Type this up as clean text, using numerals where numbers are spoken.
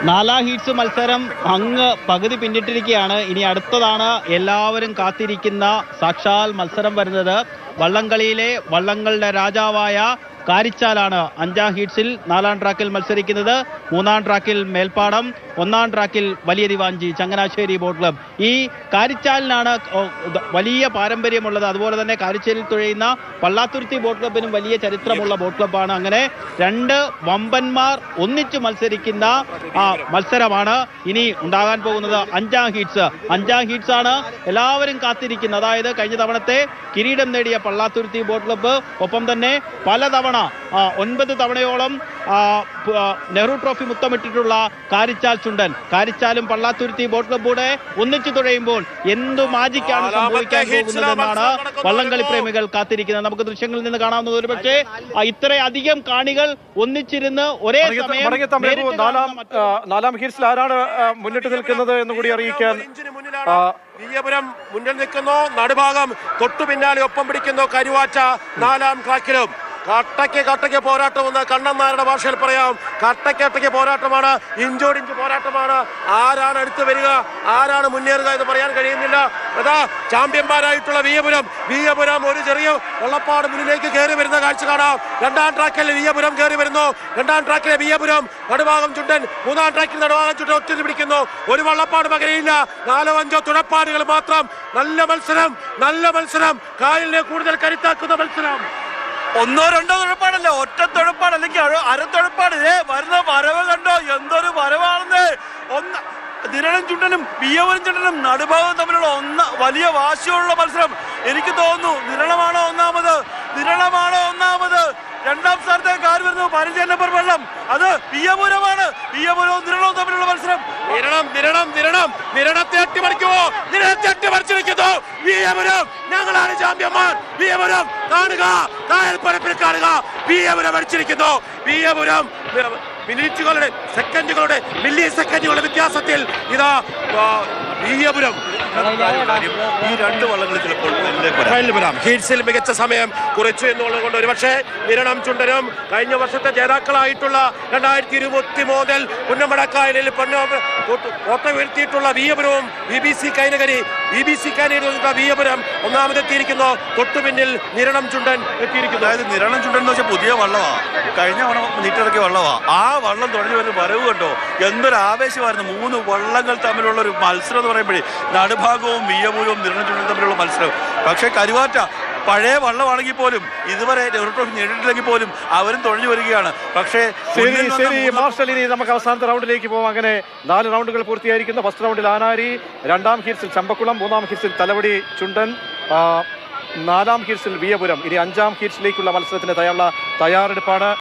നാലാം ഹീറ്റ്സ് മത്സരം അങ്ങ് പകുതി പിന്നിട്ടിരിക്കുകയാണ്. ഇനി അടുത്തതാണ് എല്ലാവരും കാത്തിരിക്കുന്ന സാക്ഷാൽ മത്സരം വരുന്നത്. വള്ളംകളിയിലെ വള്ളങ്ങളുടെ രാജാവായ കാരിച്ചാലാണ് അഞ്ചാം ഹീറ്റ്സിൽ 4-ാം ട്രാക്കിൽ മത്സരിക്കുന്നത്. 3-ാം ട്രാക്കിൽ മേൽപ്പാടം, 1-ാം ട്രാക്കിൽ വലിയ ദിവാഞ്ചി ചങ്ങനാശ്ശേരി ബോട്ട് ക്ലബ്. ഈ കാരിച്ചാലിനാണ് വലിയ പാരമ്പര്യമുള്ളത്. അതുപോലെ തന്നെ കാരിച്ചാലിൽ തുഴയുന്ന പള്ളാത്തുരുത്തി ബോട്ട് ക്ലബിനും വലിയ ചരിത്രമുള്ള ബോട്ട് ക്ലബ്ബാണ്. അങ്ങനെ രണ്ട് വമ്പന്മാർ ഒന്നിച്ച് മത്സരിക്കുന്ന മത്സരമാണ് ഇനി ഉണ്ടാകാൻ പോകുന്നത്. അഞ്ചാം ഹീറ്റ്സ് ആണ് എല്ലാവരും കാത്തിരിക്കുന്നത്. അതായത് കഴിഞ്ഞ തവണത്തെ കിരീടം നേടിയ പള്ളാത്തുരുത്തി ബോട്ട് ക്ലബ്ബ്, ഒപ്പം തന്നെ പലതവണ 9 തവണയോളം നെഹ്റു ട്രോഫി മുത്തമിട്ടിട്ടുള്ള കാരിച്ചാൽ ചുണ്ടൻ. കാരിച്ചാലും പള്ളാത്തുരുത്തി ബോട്ട് ക്ലബ്ബൂടെ ഒന്നിച്ചു തുഴയുമ്പോൾ എന്തു മാജിക്കാണ് സംഭവിക്കാൻ പോകുന്നതെന്നാണ് വള്ളംകളി പ്രേമികൾ കാത്തിരിക്കുന്നത്. നമുക്ക് ദൃശ്യങ്ങളിൽ നിന്ന് കാണാവുന്നത് ഒരു പക്ഷേ ഇത്രയധികം കാണികൾ ഒന്നിച്ചിരുന്ന് ഒരേ സമയം നാലാം ഹീറ്റ്സിൽ ആരാണ് മുന്നിട്ട് നിൽക്കുന്നത് എന്ന് കൂടി അറിയിക്കാൻ. വിയപുരം മുന്നിൽ നിൽക്കുന്നു. നടുഭാഗം തൊട്ടു പിന്നാലെ ഒപ്പം പിടിക്കുന്നു കരുവാറ്റ 4-ാം ട്രാക്കിലും. കട്ടയ്ക്ക് പോരാട്ടമെന്ന് കണ്ണൻ നായരുടെ ഭാഷയിൽ പറയാം. കട്ടയ്ക്ക് പോരാട്ടമാണ്, ഇഞ്ചോടിഞ്ച് പോരാട്ടമാണ്. ആരാണ് അടുത്ത് വരിക, ആരാണ് മുന്നേറുക എന്ന് പറയാൻ കഴിയുന്നില്ല. അതാ ചാമ്പ്യന്മാരായിട്ടുള്ള വിയപുരം ഒരു ചെറിയ വള്ളപ്പാട് മുന്നിലേക്ക് കയറി വരുന്ന കാഴ്ച കാണാം. 2-ാം ട്രാക്കിൽ വിയപുരം കയറി വരുന്നു. 2-ാം ട്രാക്കിലെ വിയപുരം, നടുഭാഗം ചുണ്ടൻ. 3-ാം ട്രാക്കിൽ നടുഭാഗം ചുണ്ടൻ ഒറ്റ പിടിക്കുന്നു. ഒരു വള്ളപ്പാട് പകരയില്ല, 4-5 തുഴപ്പാടുകൾ മാത്രം. നല്ല മത്സരം, കായലിനെ കൂടുതൽ കരുത്താക്കുന്ന മത്സരം. 1-2 തുഴപ്പാടല്ല, ഒറ്റ തുഴപ്പാട്, അല്ലെങ്കിൽ അരത്തുഴപ്പാട്. വരുന്ന വരവ് കണ്ടോ, എന്തൊരു വരവാണെന്ന്. നിരണം ചുണ്ടനും വിയപുരം ചുണ്ടനും നടുഭാഗം തമ്മിലുള്ള വലിയ വാശിയുള്ള മത്സരം. എനിക്ക് തോന്നുന്നു നിരണമാണോ ഒന്നാമത്. 2-ാം സ്ഥാനത്തേക്ക് ആര് വരുന്നു? 15 നമ്പർ വെള്ളം, അത് വിയപുരമാണ്. വിയപുരവും നിരണവും തമ്മിലുള്ള മത്സരം. നിരണത്തെ അട്ടിമറിച്ചിരിക്കുന്നു വിയപുരം. ഞങ്ങളാണ് ചാമ്പ്യന്മാർ. വിയപുരം കാണുക, കായൽ പരപ്പിൽ കാണുക. വിയപുരം അടിച്ചിരിക്കുന്നു. വിയപുരം മില്ലി സെക്കൻഡുകളുടെ വ്യത്യാസത്തിൽ ഇതാ വിയപുരം. ഈ രണ്ട് വള്ളങ്ങളിൽ ചിലപ്പോൾ ഹീറ്റ്സിൽ മികച്ച സമയം കുറിച്ചു എന്നുള്ളത് കൊണ്ട് ഒരുപക്ഷെ നിരണം ചുണ്ടനും കഴിഞ്ഞ വർഷത്തെ ജേതാക്കളായിട്ടുള്ള 2023 പുന്നമടക്കായലിൽ കോട്ട വീഴ്ത്തിയിട്ടുള്ള വിയപുരവും BBC കൈനകരിയിൽ വിയപുരം ഒന്നാമതെത്തിയിരിക്കുന്നു. തൊട്ടുപിന്നിൽ നിരണം ചുണ്ടൻ എത്തിയിരിക്കുന്നു. അതായത് നിരണം ചുണ്ടൻ എന്ന് വെച്ചാൽ പുതിയ വള്ളമാണ്, കഴിഞ്ഞ നീറ്റിറക്കിയ വള്ളമാണ്. ആ വള്ളം തുടങ്ങി വരുന്ന വരവ് കണ്ടോ, എന്തൊരു ആവേശമായിരുന്നു. 3 വള്ളങ്ങൾ തമ്മിലുള്ള ഒരു മത്സരം എന്ന് പറയുമ്പോഴേ നടുഭാഗവും വിയപുരവും നിരണം ചുണ്ടനും തമ്മിലുള്ള മത്സരം. പക്ഷേ കരുവാറ്റ പഴയ വള്ളമാണെങ്കിൽ പോലും ഇതുവരെ നെഹ്റു ട്രോഫി നേടിയിട്ടില്ലെങ്കിൽ പോലും അവരും തുഴഞ്ഞു വരികയാണ്. പക്ഷേ ശരി മാർഷൽ, ഇനി നമുക്ക് അവസാനത്തെ റൗണ്ടിലേക്ക് പോകാം. അങ്ങനെ 4 റൗണ്ടുകൾ പൂർത്തിയായിരിക്കുന്നു. ഫസ്റ്റ് റൗണ്ടിൽ ആനാരി, 2-ാം ഹീറ്റ്സിൽ ചമ്പക്കുളം, 3-ാം ഹീറ്റ്സിൽ തലവടി ചുണ്ടൻ, 4-ാം ഹീറ്റ്സിൽ വിയപുരം. ഇനി 5-ാം ഹീറ്റ്സിലേക്കുള്ള മത്സരത്തിന് തയ്യാറെടുപ്പാണ്.